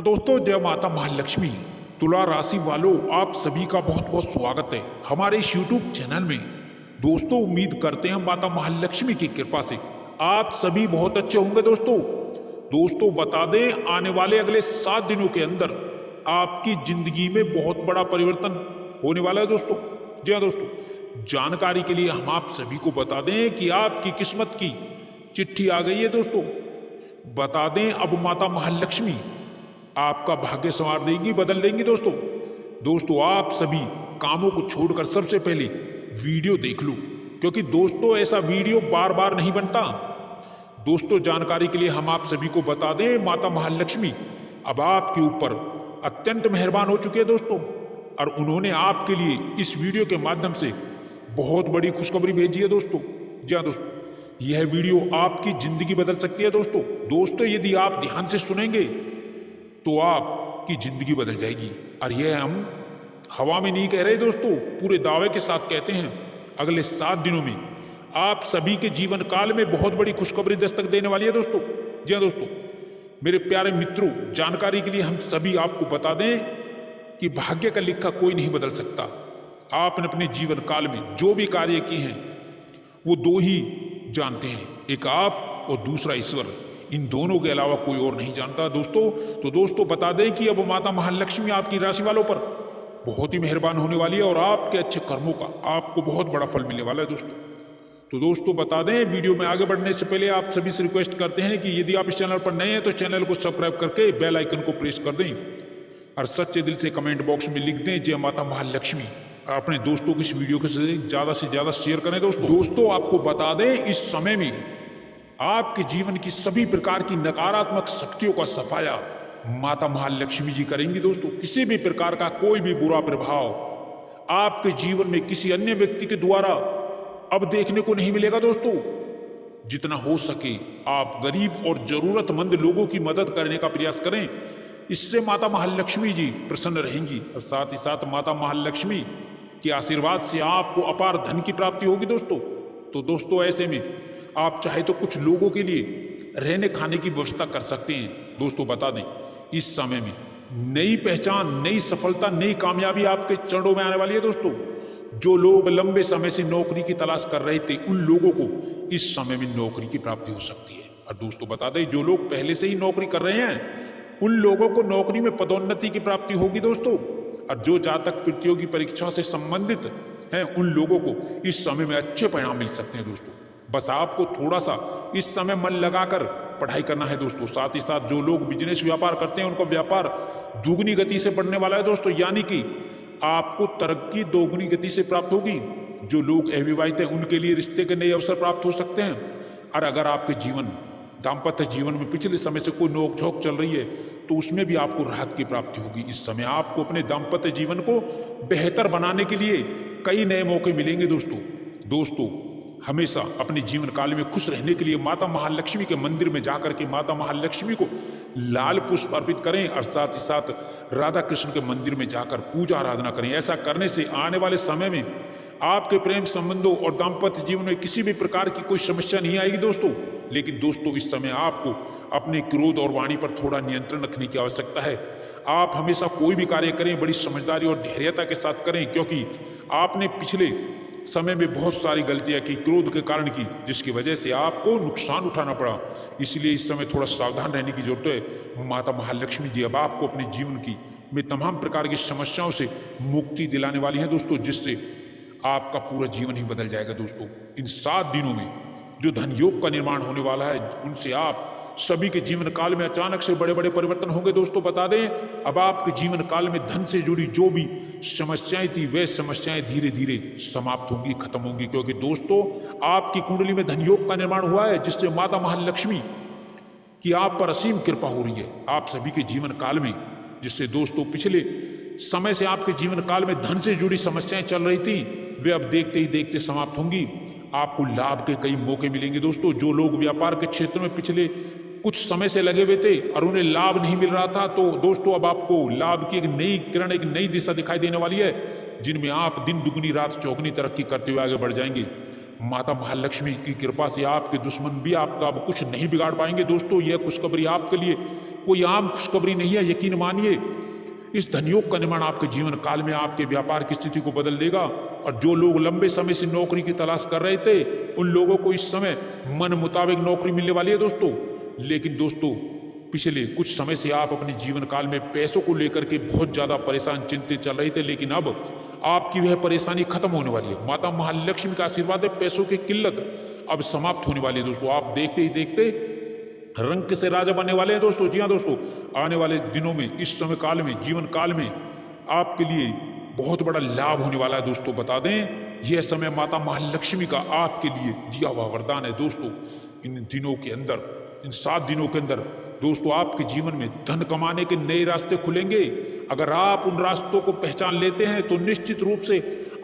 दोस्तों, जय माता महालक्ष्मी। तुला राशि वालों, आप सभी का बहुत बहुत स्वागत है हमारे इस YouTube चैनल में। दोस्तों, उम्मीद करते हैं माता महालक्ष्मी की कृपा से आप सभी बहुत अच्छे होंगे। दोस्तों बता दें, आने वाले अगले 7 दिनों के अंदर आपकी जिंदगी में बहुत बड़ा परिवर्तन होने वाला है दोस्तों। जी हाँ दोस्तों, जानकारी के लिए हम आप सभी को बता दें कि आपकी किस्मत की चिट्ठी आ गई है दोस्तों। बता दें, अब माता महालक्ष्मी आपका भाग्य संवार देंगी, बदल देंगी दोस्तों। आप सभी कामों को छोड़कर सबसे पहले वीडियो देख लो, क्योंकि दोस्तों ऐसा वीडियो बार बार नहीं बनता। दोस्तों, जानकारी के लिए हम आप सभी को बता दें, माता महालक्ष्मी अब आपके ऊपर अत्यंत मेहरबान हो चुके हैं दोस्तों, और उन्होंने आपके लिए इस वीडियो के माध्यम से बहुत बड़ी खुशखबरी भेजी है दोस्तों। जी हाँ दोस्तों, यह वीडियो आपकी जिंदगी बदल सकती है दोस्तों। यदि आप ध्यान से सुनेंगे तो आपकी जिंदगी बदल जाएगी। और यह हम हवा में नहीं कह रहे दोस्तों, पूरे दावे के साथ कहते हैं। अगले 7 दिनों में आप सभी के जीवन काल में बहुत बड़ी खुशखबरी दस्तक देने वाली है दोस्तों। जी हाँ दोस्तों, मेरे प्यारे मित्रों, जानकारी के लिए हम सभी आपको बता दें कि भाग्य का लिखा कोई नहीं बदल सकता। आपने अपने जीवन काल में जो भी कार्य किए हैं वो 2 ही जानते हैं, एक आप और दूसरा ईश्वर। इन दोनों के अलावा कोई और नहीं जानता दोस्तों। तो दोस्तों बता दें कि अब माता महालक्ष्मी आपकी राशि वालों पर बहुत ही मेहरबान होने वाली है, और आपके अच्छे कर्मों का आपको बहुत बड़ा फल मिलने वाला है दोस्तों। तो दोस्तों बता दें, वीडियो में आगे बढ़ने से पहले आप सभी से रिक्वेस्ट करते हैं कि यदि आप इस चैनल पर नए हैं तो चैनल को सब्सक्राइब करके बेल आइकन को प्रेस कर दें, और सच्चे दिल से कमेंट बॉक्स में लिख दें जय माता महालक्ष्मी। अपने दोस्तों को इस वीडियो को से ज़्यादा शेयर करें दोस्तों। आपको बता दें, इस समय में आपके जीवन की सभी प्रकार की नकारात्मक शक्तियों का सफाया माता महालक्ष्मी जी करेंगी दोस्तों। किसी भी प्रकार का कोई भी बुरा प्रभाव आपके जीवन में किसी अन्य व्यक्ति के द्वारा अब देखने को नहीं मिलेगा दोस्तों। जितना हो सके आप गरीब और जरूरतमंद लोगों की मदद करने का प्रयास करें, इससे माता महालक्ष्मी जी प्रसन्न रहेंगी, और साथ ही साथ माता महालक्ष्मी के आशीर्वाद से आपको अपार धन की प्राप्ति होगी दोस्तों। तो दोस्तों, ऐसे में आप चाहे तो कुछ लोगों के लिए रहने खाने की व्यवस्था कर सकते हैं दोस्तों। बता दें, इस समय में नई पहचान, नई सफलता, नई कामयाबी आपके चरणों में आने वाली है दोस्तों। जो लोग लंबे समय से नौकरी की तलाश कर रहे थे, उन लोगों को इस समय में नौकरी की प्राप्ति हो सकती है। और दोस्तों बता दें, जो लोग पहले से ही नौकरी कर रहे हैं, उन लोगों को नौकरी में पदोन्नति की प्राप्ति होगी दोस्तों। और जो जातक प्रतियोगी परीक्षा से संबंधित हैं, उन लोगों को इस समय में अच्छे परिणाम मिल सकते हैं दोस्तों। बस आपको थोड़ा सा इस समय मन लगाकर पढ़ाई करना है दोस्तों। साथ ही साथ जो लोग बिजनेस व्यापार करते हैं, उनका व्यापार दुगनी गति से बढ़ने वाला है दोस्तों, यानी कि आपको तरक्की दोगुनी गति से प्राप्त होगी। जो लोग अविवाहित हैं, उनके लिए रिश्ते के नए अवसर प्राप्त हो सकते हैं। और अगर आपके दाम्पत्य जीवन में पिछले समय से कोई नोक झोंक चल रही है, तो उसमें भी आपको राहत की प्राप्ति होगी। इस समय आपको अपने दाम्पत्य जीवन को बेहतर बनाने के लिए कई नए मौके मिलेंगे दोस्तों। हमेशा अपने जीवन काल में खुश रहने के लिए माता महालक्ष्मी के मंदिर में जाकर के माता महालक्ष्मी को लाल पुष्प अर्पित करें, और साथ ही साथ राधा कृष्ण के मंदिर में जाकर पूजा आराधना करें। ऐसा करने से आने वाले समय में आपके प्रेम संबंधों और दाम्पत्य जीवन में किसी भी प्रकार की कोई समस्या नहीं आएगी दोस्तों। लेकिन दोस्तों, इस समय आपको अपने क्रोध और वाणी पर थोड़ा नियंत्रण रखने की आवश्यकता है। आप हमेशा कोई भी कार्य करें, बड़ी समझदारी और धैर्यता के साथ करें, क्योंकि आपने पिछले समय में बहुत सारी गलतियां की, क्रोध के कारण की, जिसकी वजह से आपको नुकसान उठाना पड़ा। इसलिए इस समय थोड़ा सावधान रहने की जरूरत है। माता महालक्ष्मी जी अब आपको अपने जीवन में तमाम प्रकार की समस्याओं से मुक्ति दिलाने वाली है दोस्तों, जिससे आपका पूरा जीवन ही बदल जाएगा दोस्तों। इन 7 दिनों में जो धन योग का निर्माण होने वाला है, उनसे आप सभी के जीवन काल में अचानक से बड़े बड़े परिवर्तन होंगे दोस्तों। बता दें, अब आपके जीवन काल में धन से जुड़ी जो भी समस्याएं थी, वे समस्याएं धीरे धीरे समाप्त होंगी, खत्म होंगी, क्योंकि दोस्तों आपकी कुंडली में धन योग का निर्माण हुआ है, जिससे माता महालक्ष्मी की आप पर असीम कृपा हो रही है आप सभी के जीवन काल में। जिससे दोस्तों पिछले समय से आपके जीवन काल में धन से जुड़ी समस्याएं चल रही थी, वे अब देखते ही देखते समाप्त होंगी। आपको लाभ के कई मौके मिलेंगे दोस्तों। जो लोग व्यापार के क्षेत्र में पिछले कुछ समय से लगे हुए थे और उन्हें लाभ नहीं मिल रहा था, तो दोस्तों अब आपको लाभ की एक नई किरण, एक नई दिशा दिखाई देने वाली है, जिनमें आप दिन दुगनी रात चौगुनी तरक्की करते हुए आगे बढ़ जाएंगे। माता महालक्ष्मी की कृपा से आपके दुश्मन भी आपका अब कुछ नहीं बिगाड़ पाएंगे दोस्तों। यह खुशखबरी आपके लिए कोई आम खुशखबरी नहीं है। यकीन मानिए इस धनयोग का निर्माण आपके जीवन काल में आपके व्यापार की स्थिति को बदल देगा। और जो लोग लंबे समय से नौकरी की तलाश कर रहे थे उन लोगों को इस समय मन मुताबिक नौकरी मिलने वाली है दोस्तों। लेकिन दोस्तों पिछले कुछ समय से आप अपने जीवन काल में पैसों को लेकर के बहुत ज़्यादा परेशान चिंतित चल रहे थे, लेकिन अब आपकी वह परेशानी खत्म होने वाली है। माता महालक्ष्मी का आशीर्वाद है, पैसों की किल्लत अब समाप्त होने वाली है दोस्तों। आप देखते ही देखते रंग से राजा बनने वाले हैं दोस्तों। जी हाँ दोस्तों, आने वाले दिनों में इस समय काल में जीवन काल में आपके लिए बहुत बड़ा लाभ होने वाला है दोस्तों। बता दें यह समय माता महालक्ष्मी का आपके लिए दिया हुआ वरदान है दोस्तों। इन दिनों के अंदर, इन 7 दिनों के अंदर दोस्तों आपके जीवन में धन कमाने के नए रास्ते खुलेंगे। अगर आप उन रास्तों को पहचान लेते हैं तो निश्चित रूप से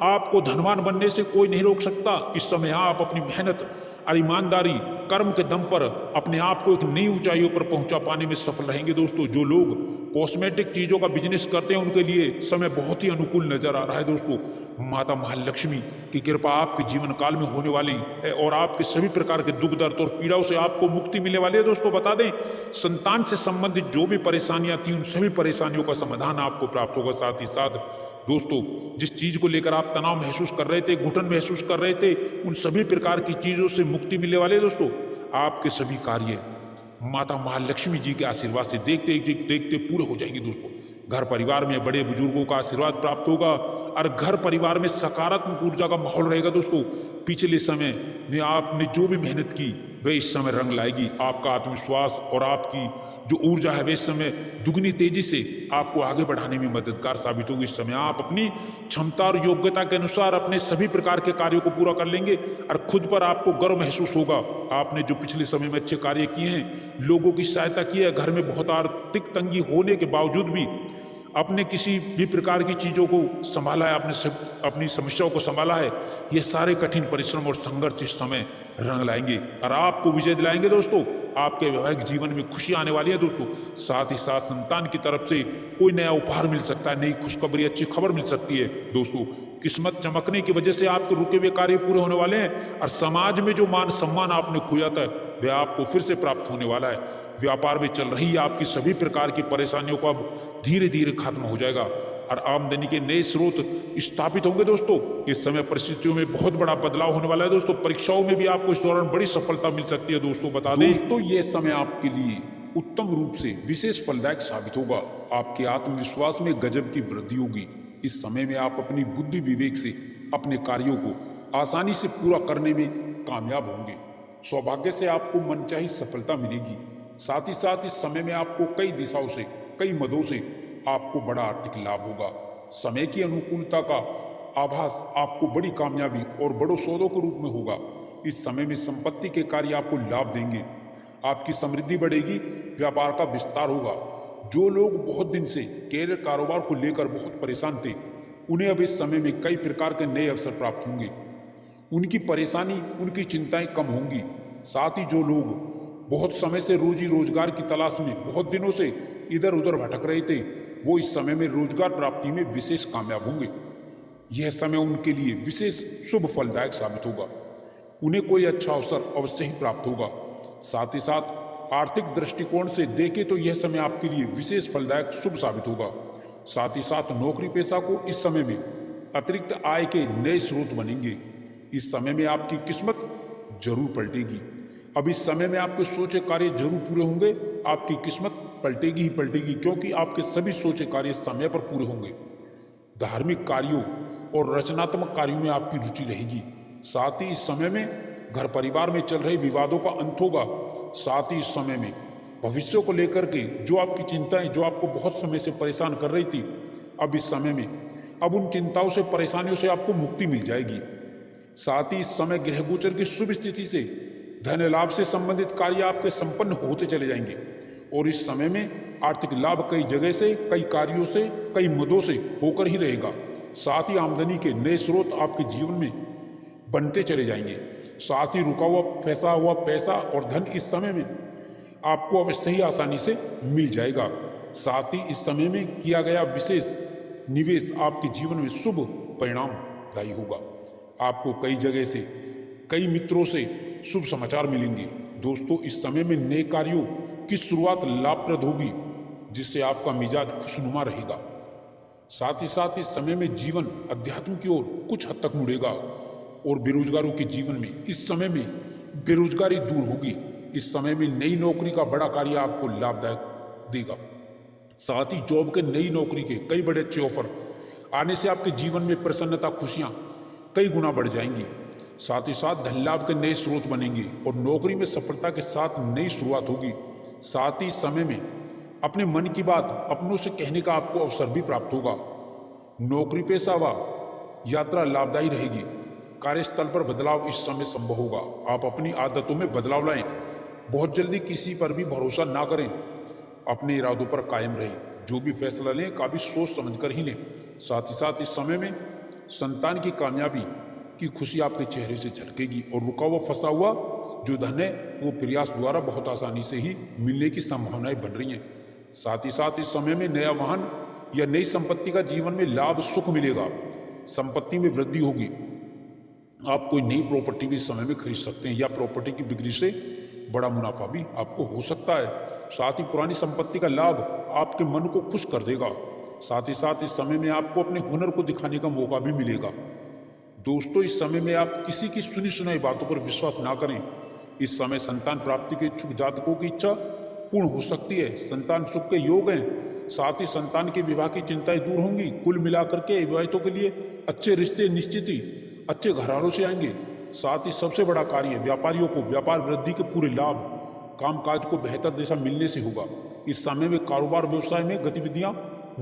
आपको धनवान बनने से कोई नहीं रोक सकता। इस समय आप अपनी मेहनत और ईमानदारी कर्म के दम पर अपने आप को एक नई ऊंचाइयों पर पहुंचा पाने में सफल रहेंगे दोस्तों। जो लोग कॉस्मेटिक चीज़ों का बिजनेस करते हैं उनके लिए समय बहुत ही अनुकूल नजर आ रहा है दोस्तों। माता महालक्ष्मी की कृपा आपके जीवन काल में होने वाली है और आपके सभी प्रकार के दुख दर्द और पीड़ाओं से आपको मुक्ति मिलने वाली है दोस्तों। बता दें संतान से संबंधित जो भी परेशानियां थी उन सभी परेशानियों का समाधान आपको प्राप्त होगा। साथ ही साथ दोस्तों जिस चीज को लेकर आप तनाव महसूस कर रहे थे, घुटन महसूस कर रहे थे, उन सभी प्रकार की चीजों से मुक्ति मिलने वाले दोस्तों। आपके सभी कार्य माता महालक्ष्मी जी के आशीर्वाद से देखते देखते पूरे हो जाएंगे दोस्तों। घर परिवार में बड़े बुजुर्गों का आशीर्वाद प्राप्त होगा और घर परिवार में सकारात्मक ऊर्जा का माहौल रहेगा दोस्तों। पिछले समय में आपने जो भी मेहनत की वह इस समय रंग लाएगी। आपका आत्मविश्वास और आपकी जो ऊर्जा है वह इस समय दुगनी तेजी से आपको आगे बढ़ाने में मददगार साबित होगी। इस समय आप अपनी क्षमता और योग्यता के अनुसार अपने सभी प्रकार के कार्यों को पूरा कर लेंगे और खुद पर आपको गर्व महसूस होगा। आपने जो पिछले समय में अच्छे कार्य किए हैं, लोगों की सहायता की है, घर में बहुत आर्थिक तंगी होने के बावजूद भी अपने किसी भी प्रकार की चीज़ों को संभाला है, आपने अपनी समस्याओं को संभाला है। ये सारे कठिन परिश्रम और संघर्ष इस समय रंग लाएंगे और आपको विजय दिलाएंगे दोस्तों। आपके वैवाहिक जीवन में खुशी आने वाली है दोस्तों। साथ ही साथ संतान की तरफ से कोई नया उपहार मिल सकता है, नई खुशखबरी, अच्छी खबर मिल सकती है दोस्तों। किस्मत चमकने की वजह से आपके रुके हुए कार्य पूरे होने वाले हैं और समाज में जो मान सम्मान आपने खोया था वह आपको फिर से प्राप्त होने वाला है। व्यापार में चल रही आपकी सभी प्रकार की परेशानियों को अब धीरे धीरे खत्म हो जाएगा और आमदनी के नए स्रोत स्थापित होंगे दोस्तों। इस समय परिस्थितियों में बहुत बड़ा बदलाव होने वाला है दोस्तों। परीक्षाओं में भी आपको इस दौरान बड़ी सफलता मिल सकती है दोस्तों। बता दें दोस्तों ये समय आपके लिए उत्तम रूप से विशेष फलदायक साबित होगा। आपके आत्मविश्वास में गजब की वृद्धि होगी। इस समय में आप अपनी बुद्धि विवेक से अपने कार्यों को आसानी से पूरा करने में कामयाब होंगे। सौभाग्य से आपको मनचाही सफलता मिलेगी। साथ ही साथ इस समय में आपको कई दिशाओं से, कई मदों से आपको बड़ा आर्थिक लाभ होगा। समय की अनुकूलता का आभास आपको बड़ी कामयाबी और बड़ों सौदों के रूप में होगा। इस समय में संपत्ति के कार्य आपको लाभ देंगे, आपकी समृद्धि बढ़ेगी, व्यापार का विस्तार होगा। जो लोग बहुत दिन से कैरियर कारोबार को लेकर बहुत परेशान थे उन्हें अब इस समय में कई प्रकार के नए अवसर प्राप्त होंगे। उनकी परेशानी, उनकी चिंताएं कम होंगी। साथ ही जो लोग बहुत समय से रोजी रोजगार की तलाश में बहुत दिनों से इधर उधर भटक रहे थे वो इस समय में रोजगार प्राप्ति में विशेष कामयाब होंगे। यह समय उनके लिए विशेष शुभ फलदायक साबित होगा। उन्हें कोई अच्छा अवसर अवश्य ही प्राप्त होगा। साथ ही साथ आर्थिक दृष्टिकोण से देखें तो यह समय आपके लिए विशेष फलदायक शुभ साबित होगा। साथ ही साथ नौकरी पेशा को इस समय में अतिरिक्त आय के नए स्रोत बनेंगे। इस समय में आपकी किस्मत जरूर पलटेगी। अब इस समय में आपके सोचे कार्य जरूर पूरे होंगे। आपकी किस्मत पलटेगी ही पलटेगी क्योंकि आपके सभी सोचे कार्य समय पर पूरे होंगे। धार्मिक कार्यों और रचनात्मक कार्यों में आपकी रुचि रहेगी। साथ ही इस समय में घर परिवार में चल रहे विवादों का अंत होगा। साथ ही इस समय में भविष्य को लेकर के जो आपकी चिंताएं, जो आपको बहुत समय से परेशान कर रही थी, अब इस समय में अब उन चिंताओं से, परेशानियों से आपको मुक्ति मिल जाएगी। साथ ही इस समय ग्रह गोचर की शुभ स्थिति से धन लाभ से संबंधित कार्य आपके संपन्न होते चले जाएंगे और इस समय में आर्थिक लाभ कई जगह से, कई कार्यों से, कई मदों से होकर ही रहेगा। साथ ही आमदनी के नए स्रोत आपके जीवन में बनते चले जाएंगे। साथ ही रुका हुआ फंसा हुआ पैसा और धन इस समय में आपको अवश्य ही आसानी से मिल जाएगा। साथ ही इस समय में किया गया विशेष निवेश आपके जीवन में शुभ परिणामदायी होगा। आपको कई जगह से, कई मित्रों से शुभ समाचार मिलेंगे। दोस्तों इस समय में नए कार्यों की शुरुआत लाभप्रद होगी, जिससे आपका मिजाज खुशनुमा रहेगा। साथ ही साथ इस समय में जीवन अध्यात्म की ओर कुछ हद तक मुड़ेगा और बेरोजगारों के जीवन में इस समय में बेरोजगारी दूर होगी। इस समय में नई नौकरी का बड़ा कार्य आपको लाभदायक देगा। साथ ही जॉब के नई नौकरी के कई बड़े अच्छे ऑफर आने से आपके जीवन में प्रसन्नता, खुशियां कई गुना बढ़ जाएंगी। साथ ही साथ धन लाभ के नए स्रोत बनेंगे और नौकरी में सफलता के साथ नई शुरुआत होगी। साथ ही इस समय में अपने मन की बात अपनों से कहने का आपको अवसर भी प्राप्त होगा। नौकरी पेशा व यात्रा लाभदायी रहेगी। कार्यस्थल पर बदलाव इस समय संभव होगा। आप अपनी आदतों में बदलाव लाएं। बहुत जल्दी किसी पर भी भरोसा ना करें। अपने इरादों पर कायम रहें। जो भी फैसला लें काफी सोच समझ कर ही लें। साथ ही साथ इस समय में संतान की कामयाबी की खुशी आपके चेहरे से झलकेगी और रुका हुआ फंसा हुआ जो धन है वो प्रयास द्वारा बहुत आसानी से ही मिलने की संभावनाएं बन रही हैं। साथ ही साथ इस समय में नया वाहन या नई संपत्ति का जीवन में लाभ, सुख मिलेगा। संपत्ति में वृद्धि होगी। आप कोई नई प्रॉपर्टी भी इस समय में खरीद सकते हैं या प्रॉपर्टी की बिक्री से बड़ा मुनाफा भी आपको हो सकता है। साथ ही पुरानी संपत्ति का लाभ आपके मन को खुश कर देगा। साथ ही साथ इस समय में आपको अपने हुनर को दिखाने का मौका भी मिलेगा। दोस्तों, इस समय में आप किसी की सुनी सुनाई बातों पर विश्वास ना करें। इस समय संतान प्राप्ति के इच्छुक जातकों की इच्छा पूर्ण हो सकती है। संतान सुख के योग हैं। साथ ही संतान के विवाह की चिंताएं दूर होंगी। कुल मिलाकर के विवाहितों के लिए अच्छे रिश्ते निश्चित ही अच्छे घरानों से आएंगे। साथ ही सबसे बड़ा कार्य व्यापारियों को व्यापार वृद्धि के पूरे लाभ, कामकाज को बेहतर दिशा मिलने से होगा। इस समय में कारोबार व्यवसाय में गतिविधियां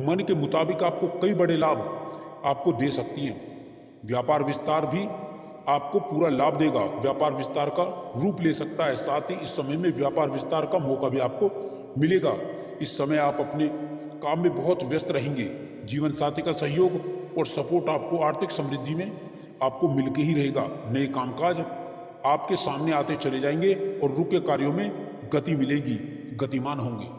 मन के मुताबिक आपको कई बड़े लाभ आपको दे सकती हैं। व्यापार विस्तार भी आपको पूरा लाभ देगा। व्यापार विस्तार का रूप ले सकता है। साथ ही इस समय में व्यापार विस्तार का मौका भी आपको मिलेगा। इस समय आप अपने काम में बहुत व्यस्त रहेंगे। जीवन साथी का सहयोग और सपोर्ट आपको आर्थिक समृद्धि में आपको मिलके ही रहेगा। नए कामकाज आपके सामने आते चले जाएंगे और रुके कार्यों में गति मिलेगी, गतिमान होंगे।